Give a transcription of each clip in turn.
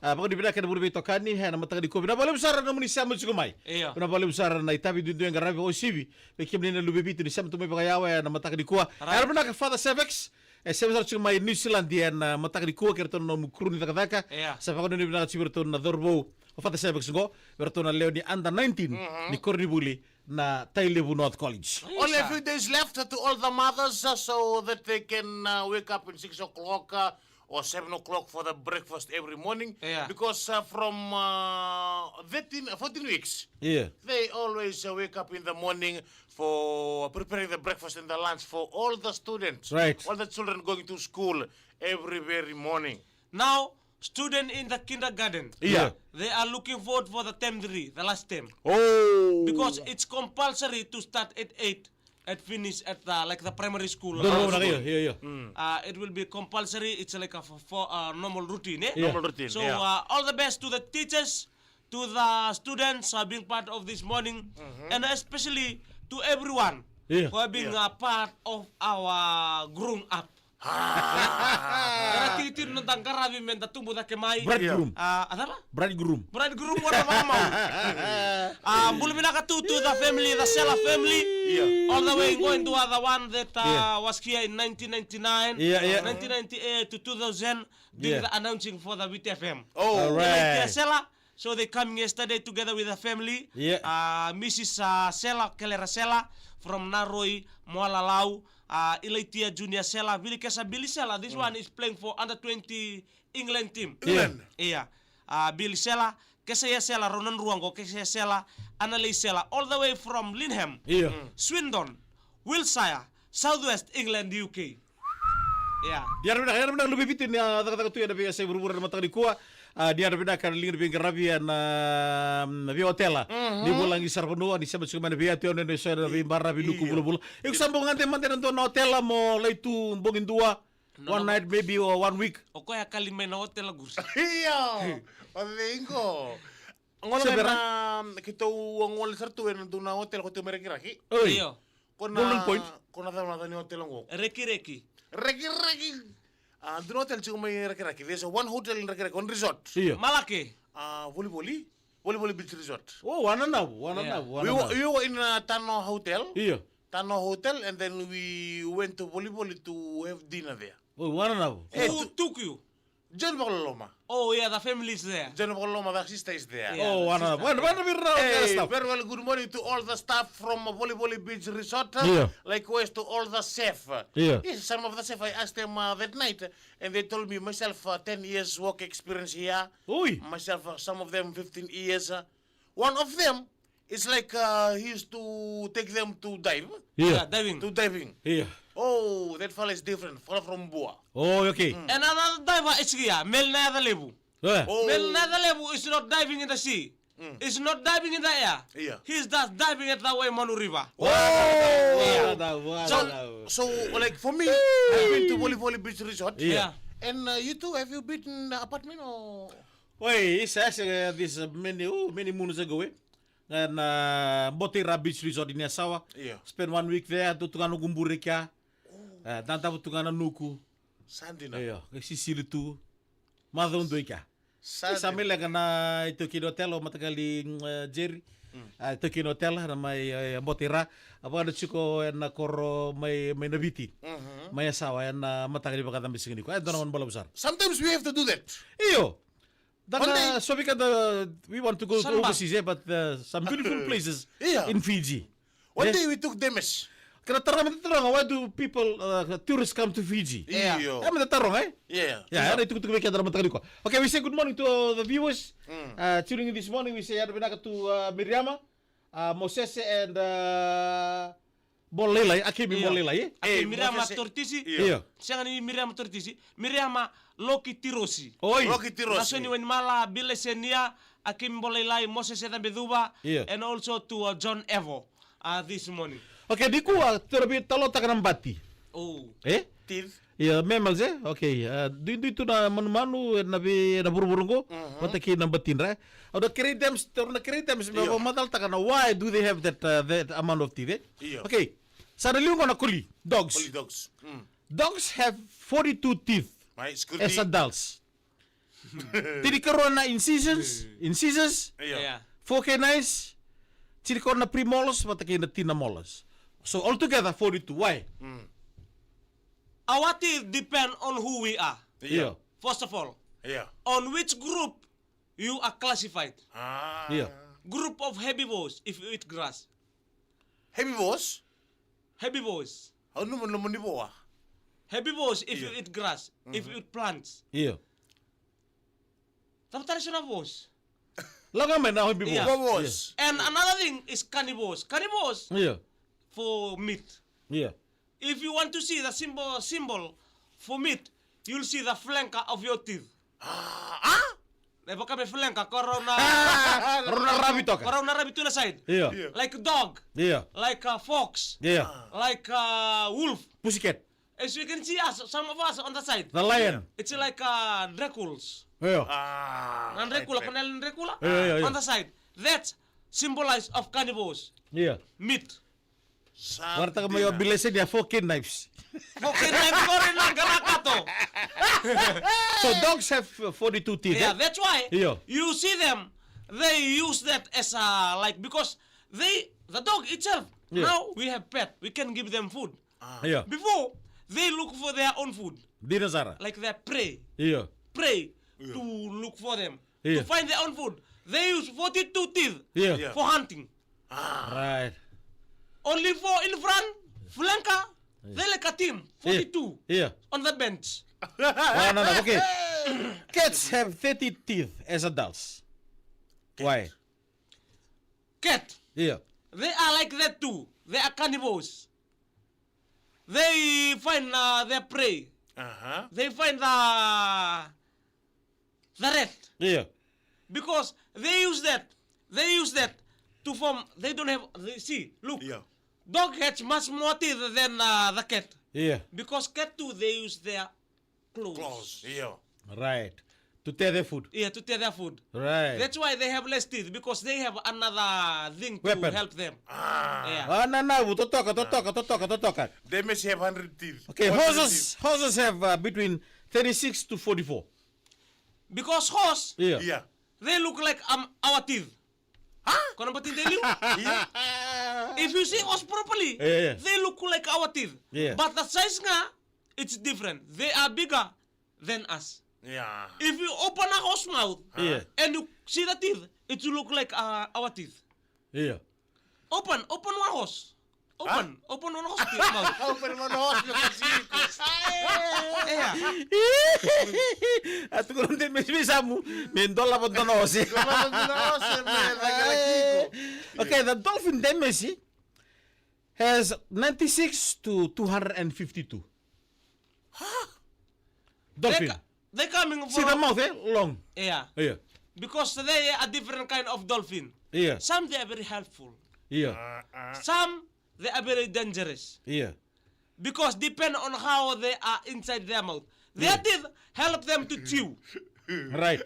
Pag di pinaka na burbi tokani na matang di ko na balik besar na muni sama sukumay. Na balik besar na itabi dundu yang garabi o sibi. Bekim ni na lubebi tu ni sama tu may pagayawa na matang di kuwa. Ara pinaka Father Sevex. Sebesar sukumay New Zealand dia na matang di kuwa kerto na mukruni takadaka. Sa pag ni pinaka sibirto na dorbo. O Father Sevex go. Berto na leo ni under 19 ni Cornibuli na Tailevu North College. Only a few days left to all the mothers so that they can wake up at 6 o'clock or 7 o'clock for the breakfast every morning. Because from 14 weeks, they always wake up in the morning for preparing the breakfast and the lunch for all the students. Right. All the children going to school every very morning. Now, student in the kindergarten, they are looking forward for the term 3, the last term. Oh. Because it's compulsory to start at 8 and finish at the primary school. It will be compulsory. It's like a normal routine. Normal routine. So all the best to the teachers, to the students being part of this morning, and especially to everyone for being a part of our grown up. Karena titir nentang karabi menta tumbuh tak kemai. Bridegroom. Apa? Bridegroom. Bridegroom wala mau. Bulu binaka to the family, the Sela family. All the way going to the one that was here in 1999, 1998 to 2000, doing the announcing for the WTFM. Oh, right. Sela. So they coming yesterday together with the family. Mrs. Sela, Kelera Sela from Naroi, Moalalau, Ilaitia Junior Sela, Billy Sela. This one is playing for under 20 England team. Billy Sela, Kesaya Sela, Ronan Ruango, Kesaya Sela, Annalise Sela, all the way from Linham, Swindon, Wiltshire, Southwest England, UK. Dia ada lebih bitin ya kata-kata tu ya tapi saya buru-buru ada matang di kuah. Dia ada benda kan lingkar bingkar rabian via hotel lah. Di bulan gisar penuh di sebab cuma via tu dan saya ada bimbar rabi luku bulu-bulu. Ikut sambung nanti mantan untuk hotel lah mau leitu bongin dua. One night maybe or 1 week. Oke ya kali main hotel lah gus. Iya. Palingo. Ngolong na kita ngol sertu en tu na hotel ko tu mereka raki. Iya. Golden Point. Kona tahu na hotel ngo. Reki. Reki. The hotel cuma Reki. There's one hotel in Reki, one resort. Malake. Volleyball Beach Resort. Oh, one and a half. We were in Tano Hotel. Tano Hotel, and then we went to volleyball to have dinner there. Oh, one and a half. Who took you? John Bakaloma. Oh yeah, the family is there. John Bakaloma, the sister is there. Oh, one and a half. Very well, good morning to all the staff from Volleyball Beach Resort. Likewise to all the chef. Yes, some of the chef, I asked them that night, and they told me myself 10 years work experience here. Myself, some of them 15 years. One of them is like he used to take them to dive. Diving. To diving. Oh, that fella is different. Fella from Boa. Oh, okay. And another diver is here, Mel Netherlebu. Mel Netherlebu is not diving in the sea. It's not diving in the air. He's just diving at the Waimanu River. So like for me, I've been to Volleyball Beach Resort. And you too, have you been in the apartment or? Wait, it's actually this many moons ago. And Botira Beach Resort in Asawa. Spend 1 week there. Tutungano Gumburika. Tanta Tutungana Nuku. Sandina. Sisili tu. Madon Doika. Samela na ito hotel o matagali Jerry. Ito hotel na may Botira. Aba na chiko na koro may nabiti. May asawa na matagali baka tambis ko. Ay doon naman bala besar. Sometimes we have to do that. So we want to go to overseas, but some beautiful places in Fiji. One day we took Demes. Why do people, tourists come to Fiji? Okay, we say good morning to the viewers. Tuning in this morning, we say to Miriama, Moses, and Bolelai, Akimi Bolelai. Miriama Tortisi. Siya ni Miriama Tortisi. Miriama Loki Tirosi. Loki Tirosi. Nasoni wen mala Bilesenia, Akim Bolelai, Moses and Beduba, and also to John Evo this morning. Okay, di kuwa terlebih talo takanan bati. Teeth. Memang je. Okay. Di itu na manu nabi na buru-burunggo. Mataki na batin ra. Ada creatives, terna creatives. Matal takana. Why do they have that amount of teeth? Okay. Sana liung na kuli dogs. Dogs. Dogs have 42 teeth as adults. Tiri karon na incisors, Yeah. 4 canines, tiri karon na premolars, mataki na tinamolars. So altogether 42. Why? Our teeth depend on who we are. Yeah. First of all, Yeah. on which group you are classified. Ah. Yeah. Group of herbivores if you eat grass. Herbivores? Herbivores. Ano naman ni Boa? Herbivores if you eat grass, if you eat plants. Yeah. Tapi herbivores. Lang man na herbivores. Yeah. Herbivores. And another thing is carnivores. Carnivores Yeah. for meat. Yeah. If you want to see the symbol for meat, you'll see the flanker of your teeth. Lepas kami flanker, corona Rabbit ka. rabbit to the side. Yeah. Like a dog, Yeah. like a fox, Yeah. like a wolf. Pussycat. As you can see us, some of us on the side. The lion. It's like Dracula's. Yeah. And Dracula, kenal Dracula? Yeah. On the side. That's symbolize of carnivores. Yeah. Meat. Warta ka mayo bilesin niya 4 knives. Okay, ko rin lang galaka to. So dogs have 42 teeth. Yeah, that's why Yeah. you see them. They use that as a like because the dog itself. Yeah. Now we have pet. We can give them food. Yeah. Before they look for their own food, Dinasara. like their prey, Yeah. to look for them Yeah. to find their own food. They use 42 teeth Yeah. for hunting. Right. Only for in front, flanker. They like a team, 42 Yeah. on the bench. No. Okay. Cats have 30 teeth as adults. Why? Cat. Yeah. They are like that too. They are carnivores. They find their prey. Uh-huh. They find the rat Yeah. because they use that. They use that to form. They don't have. See, look. Yeah. Dog has much more teeth than the cat Yeah. because cat too they use their claws. Claws. Yeah. Right. To tear their food. Yeah, to tear their food. Right. That's why they have less teeth because they have another thing to Weapon. help them. Ah. Yeah. No. Totoka. They must have 100 teeth. Okay, 100 horses have between 36 to 44. Because horse, Yeah. teeth. Yeah. they look like our teeth. Huh? Kau nampak teeth they look? Yeah. If you see us properly, Yeah. they look like our teeth. Yeah. But the size nga, it's different. They are bigger than us. Yeah. If you open a horse mouth Yeah. and you see the teeth, it will look like our teeth. Yeah. Open one horse. Open one horse teeth mouth. Open mo na horse yung kasiko. Yeah. At kung din may samu, may dollar po doon si. Gumamag mo na horse, may nagkakiko. Okay, the dolphin Dempsey has 96 to 252. Dolphin. They coming from... See the mouth, long. Yeah. Yeah. Because they are a different kind of dolphin. Yeah. Some they are very helpful. Yeah. Some they are very dangerous. Yeah. Because depend on how they are inside their mouth. Their teeth help them to chew. Right.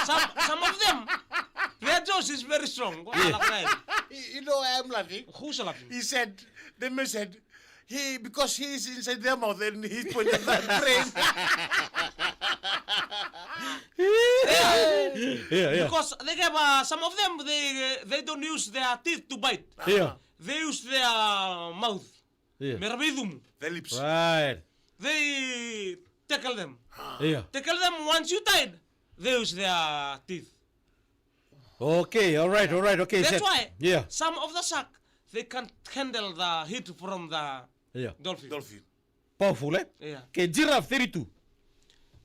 Some of them, their jaws is very strong. You know why I'm laughing? Who's laughing? He said, the man said, because he is inside their mouth and he pointed that brain. Yeah. Because they have some of them they don't use their teeth to bite. Yeah. They use their mouth. Yeah. Merabidum. The lips. Right. They tackle them. Yeah. Tackle them once you tied. They use their teeth. Okay, all right. Okay, That's set. why Yeah. some of the shark they can't handle the heat from the Yeah. dolphin. Dolphin. Powerful, eh? Yeah. Okay, giraffe 32.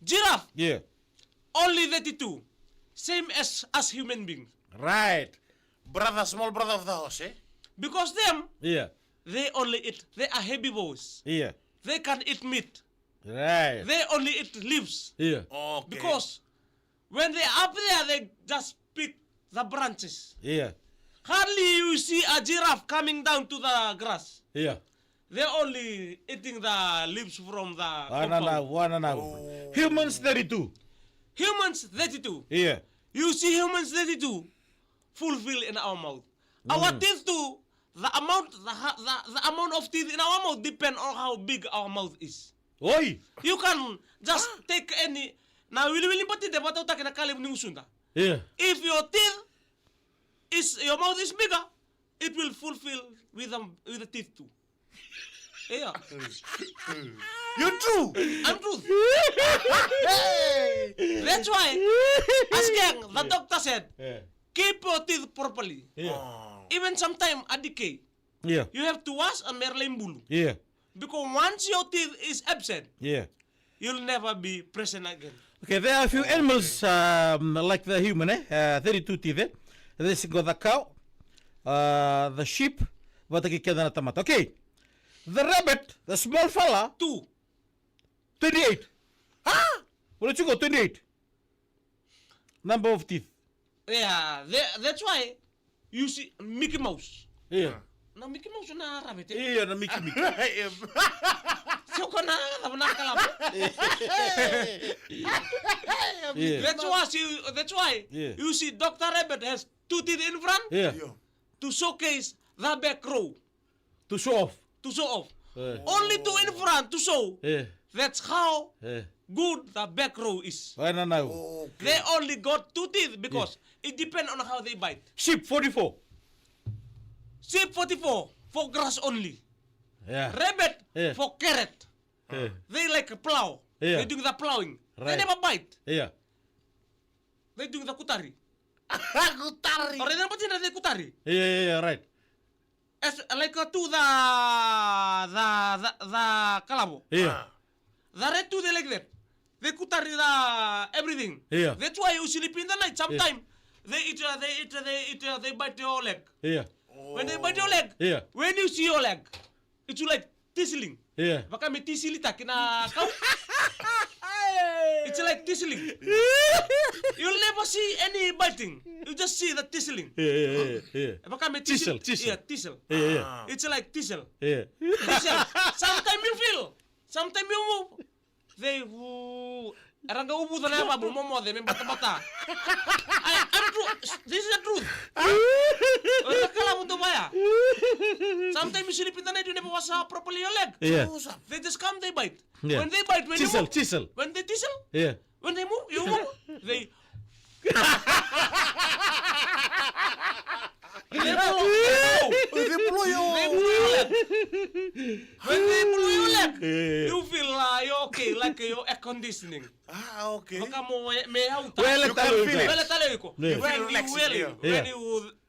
Giraffe Yeah. only 32, same as human beings. Right. Brother, small brother of the horse, eh? Because them Yeah. they only eat. They are herbivores. Yeah. They can eat meat. Right. They only eat leaves. Yeah. Okay. Because when they up there, they just pick the branches. Yeah. Hardly you see a giraffe coming down to the grass. Yeah. They're only eating the leaves from the One and a half. Humans 32. Humans 32. Yeah. You see humans 32 fulfill in our mouth. Our teeth too. The amount of teeth in our mouth depend on how big our mouth is. Oi. You can just take any Now, will pati de bata utak na kali mning usunda. Yeah. If your teeth your mouth is bigger, it will fulfill with the teeth too. Yeah. You're true. I'm truth. That's why, asking the doctor said, keep your teeth properly. Yeah. Even sometime a decay. Yeah. You have to wash and merlin bulu. Yeah. Because once your teeth is absent, Yeah. you'll never be present again. Okay, there are a few animals like the human, 32 teeth. This got the cow, the sheep, what I can tamat. Okay, the rabbit, the small fella, 28. Huh? Where did you go? 28. Number of teeth. Yeah, that's why you see Mickey Mouse. Yeah. Now Mickey Mouse na rabbit. Yeah, na Mickey. So ko na kalab. Yeah. That's why Yeah. you see Dr. Rabbit has 2 teeth in front Yeah. to showcase the back row. To show off. To show off. Yeah. Only 2 in front to show. Yeah. That's how Yeah. good the back row is. Why not now? They only got 2 teeth because it depends on how they bite. Sheep 44. Sheep 44 for grass only. Yeah. Rabbit Yeah. for carrot. Yeah. They like a plow. Yeah. They doing the plowing. They Right. never bite. Yeah. They doing the kutari. Kutari. Or they never did the kutari. Yeah, right. As like to the kalabo. Yeah. The red too they like that. They kutari the everything. Yeah. That's why you sleep in the night. Sometimes they bite your leg. Yeah. When they bite your leg, Yeah. when you see your leg, it's like tizzling. Yeah. Baka may tisilita kina kau. It's like tizzling. You'll never see any biting. You just see the tizzling. Yeah. Baka may Tizzle. Yeah, tizzle. Yeah. It's like tizzle. Yeah. Tizzle. Sometimes you feel. Sometimes you move. They Aranga ubu na ba mo de me bata. I'm true. This is the truth. Ora kala mo baya. Sometimes you sleep in the night, you never wash properly your leg. Yeah. They just come, they bite. Yeah. When they bite, when you move, Chisel. when they tizzle, Yeah. when they move, you move. They They blow you. When they blow your leg, Yeah. you feel you're okay, like your air conditioning. Okay. Baka mo me out. Well, You can feel it. Well, talo ko. Yeah. When you relaxing, welling, yeah. when you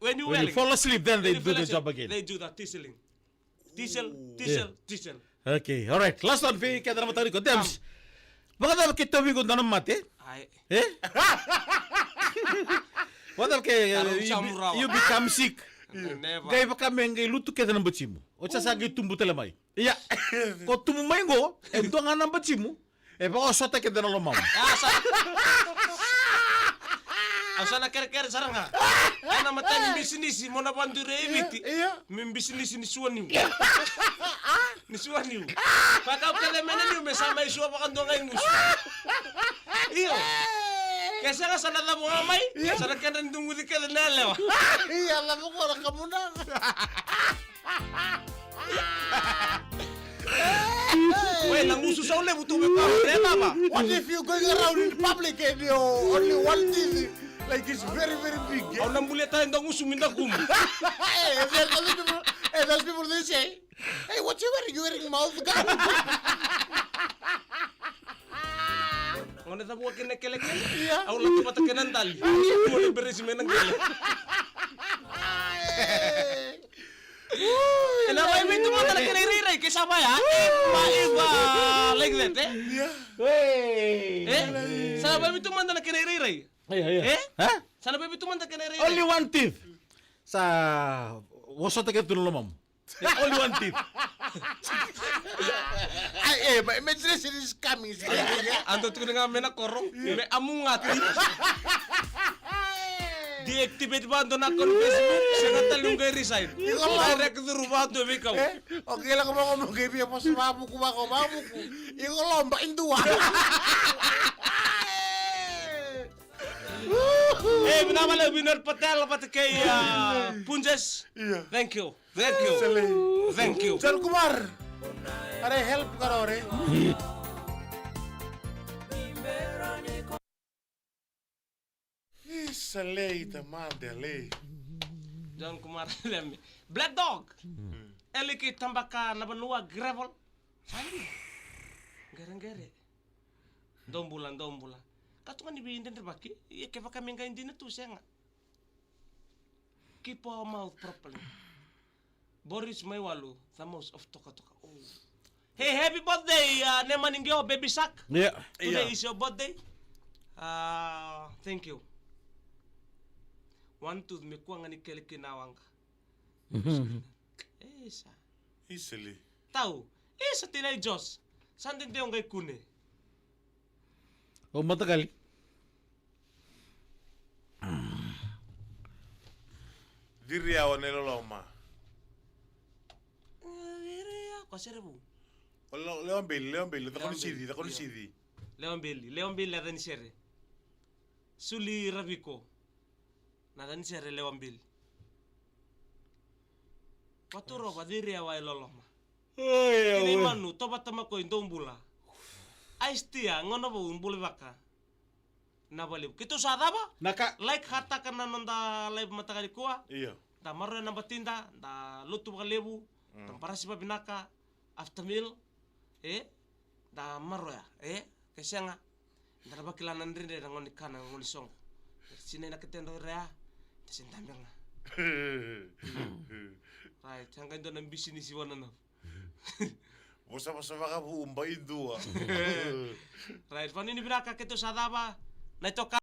When you welling, fall asleep, then they when you do feel the like job it, again. They do the tizzling. Yeah. Tizzle. Okay, all right. Last one, vi kada naman tayo ko. Dems, baka dapat kita bigo na mate? Ay, Eh? What if Tarong samurawa. you become sick? never. Gaya baka mengay lutu kita ng batsimu. O sa sagi tumbu talamay. Iya. Ko tumumay ngo, endo nga ng batsimu. Baka sota kita na lomam. Asa na kere sarang ha. Ana mata bisnis mo na bandure eviti. Iya. Min bisnis ni suaniu. Ni suaniu. Paka kada mena ni mesama isu apa kan donga ingus. Iyo. Kesa ka sana na mga may. Sana ka nang dunguti ka na lewa. Iya, alam mo ko na kamuna. Wait, nang uso sa ule buto me pa. Tema ba? What if you're going around in public and you're only one teeth? Like it's very, very big. Aw nang bulit tayo ndang uso minda kum. Hey, and those people they say, hey, what you wearing? You wearing mouth guard? Ona ta buat kene kele. Iya. Aw lang mata kenan tali. Mo ni beres menang kele. And now I mean to mata kene riray ke sapa ya? Iba like that eh? Yeah. Hey. Eh? Sana ba itu mata kene riray? Eh? Huh? Sana ba itu mata kene riray? Only one teeth. Sa wasota kita ng lomam. Only one teeth. My imagination is coming. Ando tu nga mena korong. Me among ngati. Deactivate ba ando na kon Facebook? Sangat talung kay resign. Direct to rumah tu ikaw. Okay lang ko ngomong kay Pia pas mamu ko. Iko lomba indua. Eh, binamala Binod Patel pati kay Punjes. Iya. Thank you. Thank you. Sir Kumar. Are help karo re. Salei tamandele. John Kumar lemi. Black Dog. Eliki tambaka na benua gravel. Sandi. Gere-gere. Dombulan. Katungan ibi inden terbaki. Iya kepa kami enggak indin itu saya enggak. Keep our mouth properly. Boris Maiwalu, the most of toka. Oh. Hey, happy birthday, Nemaningyo, baby Sak. Yeah. Today is your birthday. Thank you. One tooth me kuang ani kele kinawang. Esa. Easily. Tahu? Esa tinay Jos. Sandin tiyong kay kune. O matagal. Diria o neloloma. Diria, kaserebu. Leon Bailey, da conoscidi. Leon Bailey ada ni sere. Suli Raviko. Nada ni sere Leon Bailey. Watu roba diria wa eloloma. Ini manu toba tama ko indombula. Aistia ngono bo umbule baka. Na balik. Kito sadaba? Naka Like hata kana nonda live matakali kuah. Iya. Da marro na batinda, da lutu bakalebu, da parasi pa binaka after meal. Da marro ya. Kesenga. Da bakilanan rinde da ngoni kana ngoni song. Sine na ketendo rea. Desendambenga. Right, hanggang doon ang business iwan na. Bosa ka bu umba indua. Right, paano ni binaka kito sa daba? Na ito ka